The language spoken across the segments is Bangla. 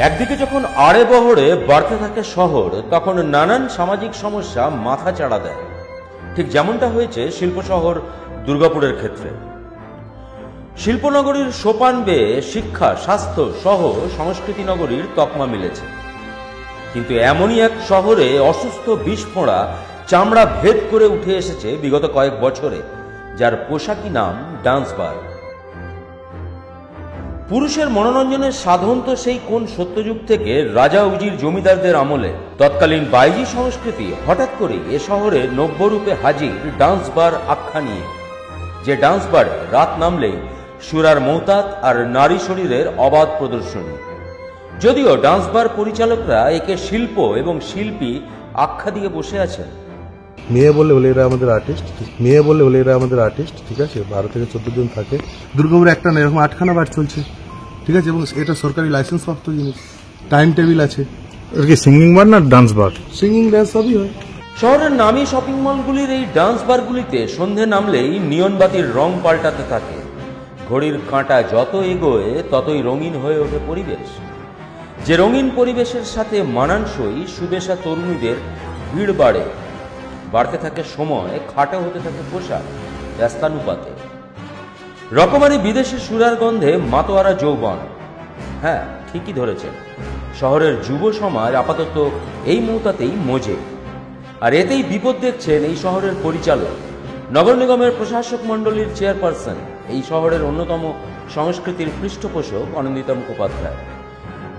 একদিকে যখন আড়ে বহরে বাড়তে থাকে শহর, তখন নানান সামাজিক সমস্যা মাথা চাড়া দেয়। ঠিক যেমনটা হয়েছে শিল্প শহর দুর্গাপুরের ক্ষেত্রে। শিল্পনগরীর সোপান বেয়ে শিক্ষা, স্বাস্থ্য সহ সংস্কৃতি নগরীর তকমা মিলেছে। কিন্তু এমনই এক শহরে অসুস্থ বিষফোঁড়া চামড়া ভেদ করে উঠে এসেছে বিগত কয়েক বছরে, যার পোশাকি নাম ডান্স বার। পুরুষের মনোরঞ্জনের সাধন তো সেই কোন সত্যযুগ থেকে রাজা উজির জমিদারদের আমলে। তৎকালীন বাইজি সংস্কৃতি হঠাৎ করে এ শহরে নব্যরূপে হাজির ডান্স বার আখ্যা নিয়ে, যে ডান্স বারে রাত নামলেই সুরার মৌতাত আর নারী শরীরের অবাধ প্রদর্শনী। যদিও ডান্স বার পরিচালকরা একে শিল্প এবং শিল্পী আখ্যা দিয়ে বসে আছেন। মেয়ে বলে এরা আমাদের আর্টিস্ট, মেয়ে বলে এরা আমাদের আর্টিস্ট, ঠিক আছে। 12 থেকে 14 জন থাকে। দুর্গাপুরে একটা না, এরকম 8খানা বার চলছে, ঠিক আছে। এবং এটা সরকারি লাইসেন্স প্রাপ্ত জিনিস, টাইম টেবিল আছে। এর কি সিঙ্গিং বার না ডান্স বার? সিঙ্গিং ডান্স সবই হয়। শহরের নামী শপিং মলগুলির এই ডান্স বারগুলিতে সন্ধে নামলেই নিয়ন বাতির রং পাল্টাতে থাকে। ঘড়ির কাঁটা যত এগোয় ততই রঙিন হয়ে ওঠে পরিবেশ। যে রঙিন পরিবেশের সাথে মানানসই সুবেশা তরুণীদের ভিড় বাড়তে থাকে সময়, খাটো হতে থাকে পোশাক ব্যস্তানুপাতে। রকমারি বিদেশি সুরার গন্ধে মাতোয়ারা যৌবন। হ্যাঁ, ঠিকই ধরেছেন, শহরের যুব সমাজ আপাতত এই মৌতাতেই মজে। আর এতেই বিপদ দেখছেন এই শহরের পরিচালক, নগর নিগমের প্রশাসক মণ্ডলীর চেয়ারপারসন, এই শহরের অন্যতম সংস্কৃতির পৃষ্ঠপোষক অনিন্দিতা মুখোপাধ্যায়।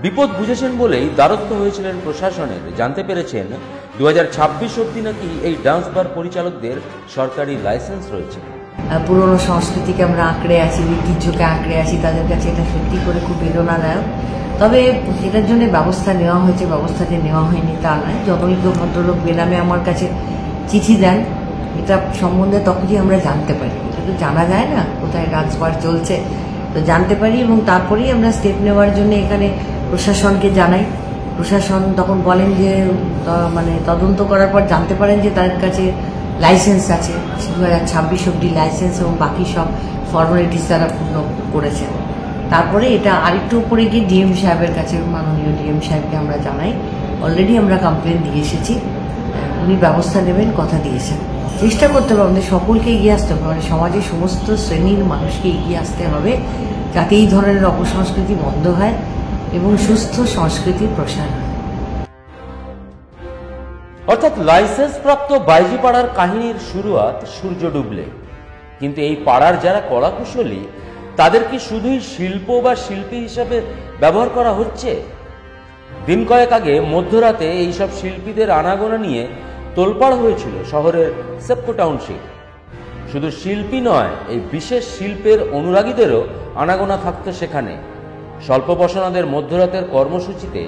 বিপদ বুঝেছেন বলেই দ্বারস্থ হয়েছিলেন প্রশাসনের। জানতে পেরেছেন 2026 অবধি নাকি এই ডান্স বার পরিচালকদের সরকারি লাইসেন্স রয়েছে। পুরনো সংস্কৃতিকে আমরা আঁকড়ে আছি, ঐতিহ্যকে আঁকড়ে আছি, তাদের কাছে এটা সত্যি করে খুব বেদনাদায়ক। তবে এটার জন্য ব্যবস্থা নেওয়া হয়েছে, ব্যবস্থা যে নেওয়া হয়নি তা নয়। জনৈক ভদ্রলোক বেনামে আমার কাছে চিঠি দেন, এটা সম্বন্ধে তখনই আমরা জানতে পারি। এটা তো জানা যায় না কোথায় ডান্স বার চলছে, তো জানতে পারি এবং তারপরেই আমরা স্টেপ নেওয়ার জন্য এখানে প্রশাসনকে জানাই। প্রশাসন তখন বলেন যে তদন্ত করার পর জানতে পারেন যে তার কাছে লাইসেন্স আছে, 2026 অবধি লাইসেন্স, এবং বাকি সব ফর্মালিটিস তারা পূর্ণ করেছেন। তারপরে এটা আরেকটু উপরে গিয়ে ডিএম সাহেবের কাছে, মাননীয় ডিএম সাহেবকে আমরা জানাই। অলরেডি আমরা কমপ্লেন দিয়ে এসেছি, উনি ব্যবস্থা নেবেন কথা দিয়েছেন। চেষ্টা করতে হবে আমাদের সকলকে এগিয়ে আসতে হবে, সমাজের সমস্ত শ্রেণীর মানুষকে এগিয়ে আসতে হবে, যাতে এই ধরনের অপসংস্কৃতি বন্ধ হয় এবং সুস্থ সংস্কৃতির প্রসার হয়। অর্থাৎ লাইসেন্স প্রাপ্ত বাইজি পাড়ার কাহিনীর শুরুয়াত সূর্য ডুবলে। কিন্তু এই পাড়ার যারা কলাকুশলী, তাদের কি শুধুই শিল্প বা শিল্পী হিসাবে ব্যবহার করা হচ্ছে? দিন কয়েক আগে মধ্যরাতে এইসব শিল্পীদের আনাগোনা নিয়ে তোলপাড় হয়েছিল শহরের সেপকো টাউনশিপ। শুধু শিল্পী নয়, এই বিশেষ শিল্পের অনুরাগীদেরও আনাগোনা থাকতো সেখানে। স্বল্প বসনাদের মধ্যরাতের কর্মসূচিতে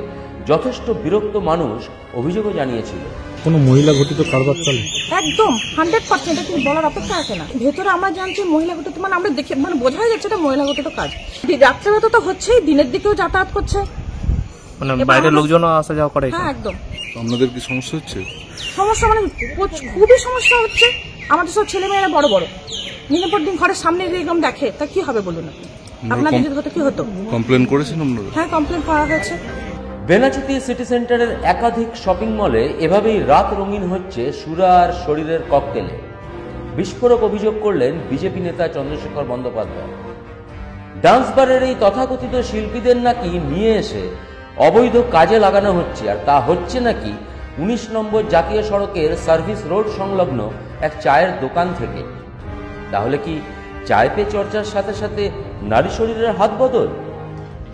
যথেষ্ট বিরক্ত মানুষ অভিযোগও জানিয়েছিল। কোনো মহিলা ঘটিত কারবার চলে? একদম 100%। এটা বলার অপেক্ষা আছে না। ভেতরে আমরা জানছি মহিলা ঘটিত, আমরা দেখে বোঝা যাচ্ছে এটা মহিলা ঘটিত কাজ। রাত্রেবেলা তো হচ্ছেই, দিনের দিকেও যাতায়াত করছে, বাইরের লোকজন আসা যাওয়া করে। হ্যাঁ, একদম। আপনাদের কি সমস্যা হচ্ছে? সমস্যা খুবই সমস্যা হচ্ছে। আমাদের সব ছেলেমেয়েরা বড় বড় দিনের পর দিন ঘরের সামনে এরকম দেখে, তা কি হবে বলুন? আপনাদের যদি হতো কি হতো? কমপ্লেন করেছেন আপনারা? হ্যাঁ, কমপ্লেন করা হয়েছে। বেনাচিতি সিটি সেন্টারের একাধিক শপিং মলে এভাবেই রাত রঙিন হচ্ছে সুরা আর শরীরের ককটেলে। বিস্ফোরক অভিযোগ করলেন বিজেপি নেতা চন্দ্রশেখর বন্দ্যোপাধ্যায়। ডান্স বারের এই তথাকথিত শিল্পীদের নাকি নিয়ে এসে অবৈধ কাজে লাগানো হচ্ছে, আর তা হচ্ছে নাকি 19 নম্বর জাতীয় সড়কের সার্ভিস রোড সংলগ্ন এক চায়ের দোকান থেকে। তাহলে কি চায় পে চর্চার সাথে সাথে নারী শরীরের হাত বদল?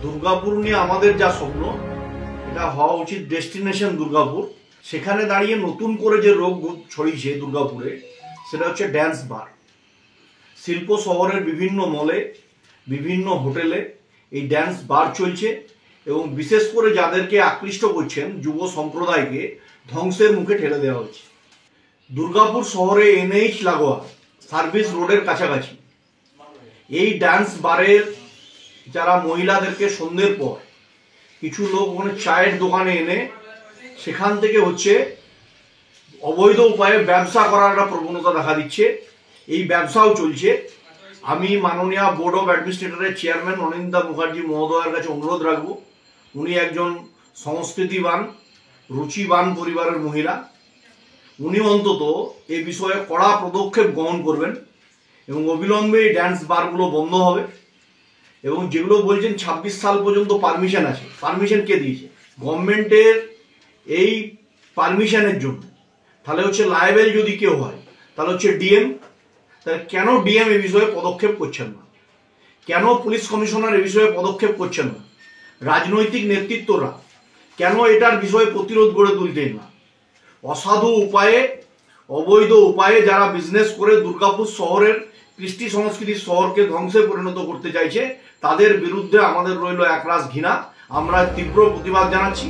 দুর্গাপুর নিয়ে আমাদের যা স্বপ্ন, এটা হওয়া উচিত ডেস্টিনেশন দুর্গাপুর। সেখানে দাঁড়িয়ে নতুন করে যে রোগ ছড়িয়েছে দুর্গাপুরে, সেটা হচ্ছে ড্যান্স বার। শিল্প শহরের বিভিন্ন মলে, বিভিন্ন হোটেলে এই ড্যান্স বার চলছে, এবং বিশেষ করে যাদেরকে আকৃষ্ট করছেন, যুব সম্প্রদায়কে ধ্বংসের মুখে ঠেলে দেওয়া হচ্ছে। দুর্গাপুর শহরে NH লাগোয়া সার্ভিস রোডের কাছাকাছি এই ড্যান্স বারের যারা মহিলাদেরকে সন্ধ্যের পর কিছু লোক ওখানে চায়ের দোকানে এনে সেখান থেকে অবৈধ উপায়ে ব্যবসা করার একটা প্রবণতা দেখা দিচ্ছে। এই ব্যবসাও চলছে। আমি মাননীয় বোর্ড অফ অ্যাডমিনিস্ট্রেটরের চেয়ারম্যান অনিন্দিতা মুখার্জি মহোদয়ের কাছে অনুরোধ রাখবো, উনি একজন সংস্কৃতিবান রুচিবান পরিবারের মহিলা। উনি অন্তত এ বিষয়ে কড়া পদক্ষেপ গ্রহণ করবেন এবং অবিলম্বে এই ড্যান্স বারগুলো বন্ধ হবে। এবং যেগুলো বলছেন 26 সাল পর্যন্ত পারমিশন আছে, পারমিশন কে দিয়েছে? গভর্নমেন্টের এই পারমিশনের জন্য তাহলে হচ্ছে লায়াবেল যদি কেউ হয় তাহলে হচ্ছে ডিএম। তাহলে কেন ডিএম এ বিষয়ে পদক্ষেপ করছেন না? কেন পুলিশ কমিশনার এ বিষয়ে পদক্ষেপ করছেন না? রাজনৈতিক নেতৃত্বরা কেন এটার বিষয়ে প্রতিরোধ গড়ে তুলতেন না? অসাধু উপায়ে অবৈধ উপায়ে যারা বিজনেস করে দুর্গাপুর শহরের কৃষ্টি সংস্কৃতির শহরকে ধ্বংসে পরিণত করতে চাইছে তাদের বিরুদ্ধে আমাদের রইল একরাশ ঘৃণা। আমরা তীব্র প্রতিবাদ জানাচ্ছি।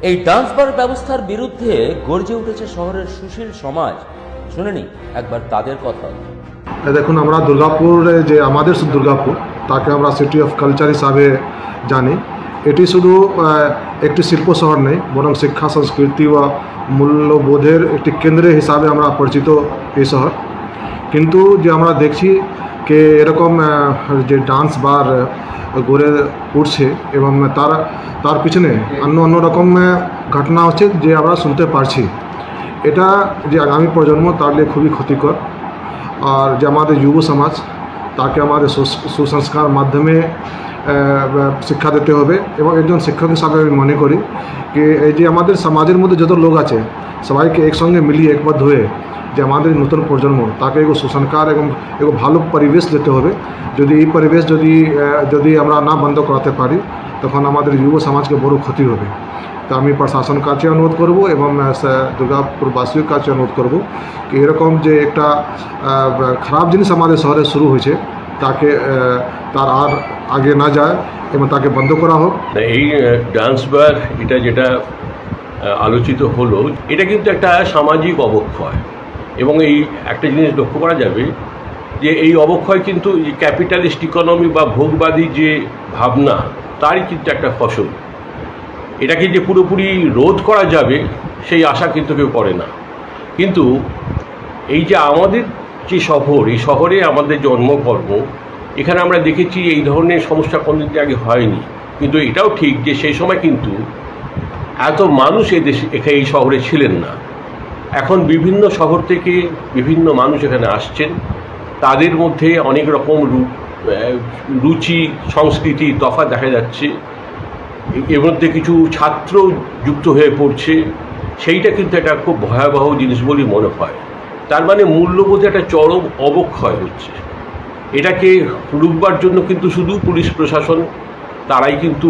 এই ডান্স বার ব্যবস্থার বিরুদ্ধে গর্জে উঠেছে শহরের সুশীল সমাজ। শুনে নি একবার তাদের কথা। দেখুন, আমরা দুর্গাপুরে যে আমাদের দুর্গাপুর তাকে আমরা সিটি অফ কালচার হিসাবে জানি। এটি শুধু একটি শিল্প শহর নেই, বরং শিক্ষা সংস্কৃতি ও মূল্যবোধের একটি কেন্দ্র হিসাবে আমরা পরিচিত এই শহর। কিন্তু যে আমরা দেখছি যে এরকম যে ডান্স বার গড়ে উঠছে এবং তার পিছনে অন্য রকম ঘটনা হচ্ছে যে আমরা শুনতে পারছি। এটা যে আগামী প্রজন্ম তার নিয়ে খুবই ক্ষতিকর। আর যে আমাদের যুব সমাজ তাকে আমাদের সুসংস্কার মাধ্যমে শিক্ষা দিতে হবে। এবং একজন শিক্ষক হিসাবে আমি মনে করি যে এই যে আমাদের সমাজের মধ্যে যত লোক আছে সবাইকে একসঙ্গে মিলিয়ে একবদ্ধ হয়ে যে আমাদের নতুন প্রজন্ম তাকে এগো সুসংস্কার এবং এগো ভালো পরিবেশ দিতে হবে। যদি এই পরিবেশ যদি আমরা না বন্ধ করাতে পারি তখন আমাদের যুব সমাজকে বড় ক্ষতি হবে। তো আমি প্রশাসন কাছে অনুরোধ করব এবং দুর্গাপুরবাসীর কাছে অনুরোধ করব কি এরকম যে একটা খারাপ জিনিস আমাদের শহরে শুরু হয়েছে তাকে তার আর আগে না যায় এবং তাকে বন্ধ করা হোক। এই ডান্স বার এটা যেটা আলোচিত হলো এটা কিন্তু একটা সামাজিক অবক্ষয়। এবং এই একটা জিনিস লক্ষ্য করা যাবে যে এই অবক্ষয় কিন্তু ক্যাপিটালিস্ট ইকোনমি বা ভোগবাদী যে ভাবনা তারই কিন্তু একটা ফসল। এটাকে যে পুরোপুরি রোধ করা যাবে সেই আশা কিন্তু কেউ করে না। কিন্তু এই যে আমাদের যে শহর, এই শহরে আমাদের জন্মকর্ম, এখানে আমরা দেখেছি এই ধরনের সমস্যা কোনদিন আগে হয়নি। কিন্তু এটাও ঠিক যে সেই সময় কিন্তু এত মানুষ এই শহরে ছিলেন না। এখন বিভিন্ন শহর থেকে বিভিন্ন মানুষ এখানে আসছেন, তাদের মধ্যে অনেক রকম রুচি সংস্কৃতি তফাৎ দেখা যাচ্ছে। এর মধ্যে কিছু ছাত্র যুক্ত হয়ে পড়ছে, সেইটা কিন্তু একটা খুব ভয়াবহ জিনিস বলে মনে হয়। তার মানে মূল্যবোধে একটা চরম অবক্ষয় হচ্ছে। এটাকে রুখবার জন্য কিন্তু শুধু পুলিশ প্রশাসন তারাই কিন্তু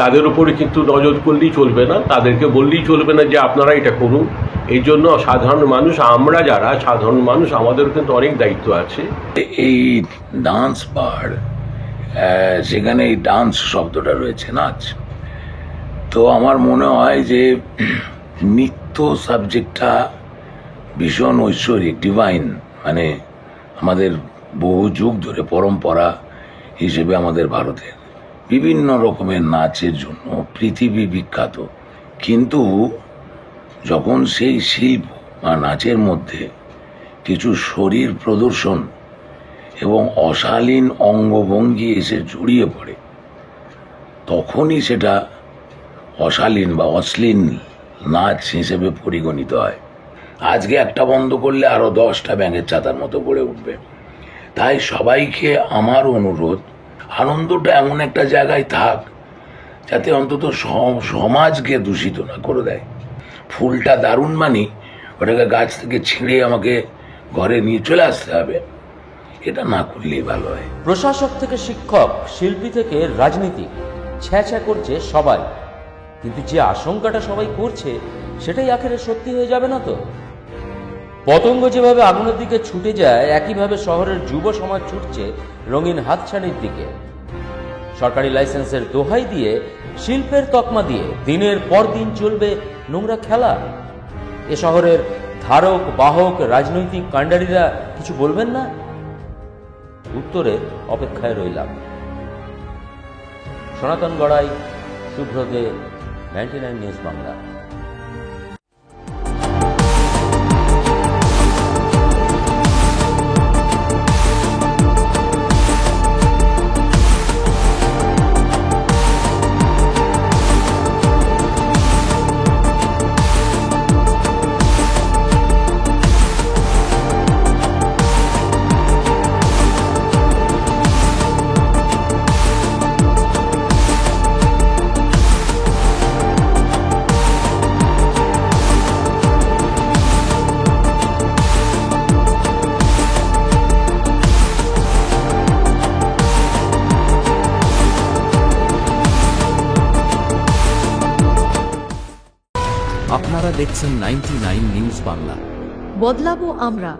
তাদের উপরে কিন্তু নজর করলেই চলবে না, তাদেরকে বললেই চলবে না যে আপনারা এটা করুন। এই জন্য সাধারণ মানুষ, আমরা যারা সাধারণ মানুষ, আমাদের কিন্তু অনেক দায়িত্ব আছে। এই ডান্স বার, সেখানে এই ডান্স শব্দটা রয়েছে, নাচ। তো আমার মনে হয় যে নৃত্য সাবজেক্টটা ভীষণ ঐশ্বরিক, ডিভাইন, মানে আমাদের বহু যুগ ধরে পরম্পরা হিসেবে আমাদের ভারতের বিভিন্ন রকমের নাচের জন্য পৃথিবী বিখ্যাত। কিন্তু যখন সেই শিল্প বা নাচের মধ্যে কিছু শরীর প্রদর্শন এবং অশালীন অঙ্গভঙ্গি এসে জড়িয়ে পড়ে, তখনই সেটা অশালীন বা অশ্লীল নাচ হিসেবে পরিগণিত হয়। আজকে একটা বন্ধ করলে আরো 10টা ব্যাঙের ছাতার মতো গড়ে উঠবে। তাই সবাইকে আমার অনুরোধ, আনন্দটা এমন একটা জায়গায় থাক যাতে অন্তত সমাজকে দূষিত না করে দেয়। ফুলটা দারুণ মানি, ওটাকে গাছ থেকে ছিঁড়ে আমাকে ঘরে নিয়ে চলে আসতে হবে, এটা না করলেই ভালো হয়। প্রশাসক থেকে শিক্ষক, শিল্পী থেকে রাজনীতিক, ছ্যাঁছ্যাঁ করছে সবাই। কিন্তু যে আশঙ্কাটা সবাই করছে সেটাই আখেরে সত্যি হয়ে যাবে না তো? পতঙ্গ যেভাবে আগুনের দিকে ছুটে যায়, একইভাবে শহরের যুব সমাজ ছুটছে রঙিন হাতছানির দিকে। সরকারি লাইসেন্সের দোহাই দিয়ে, শিল্পের তকমা দিয়ে দিনের পর দিন চলবে নোংরা খেলা। এ শহরের ধারক বাহক রাজনৈতিক কাণ্ডারীরা কিছু বলবেন না? উত্তরের অপেক্ষায় রইলাম। সনাতন গড়াই, শুভ্র দে, 99 নিউজ বাংলা। দেখছেন 99 নিউজ বাংলা। বদলাবো আমরা।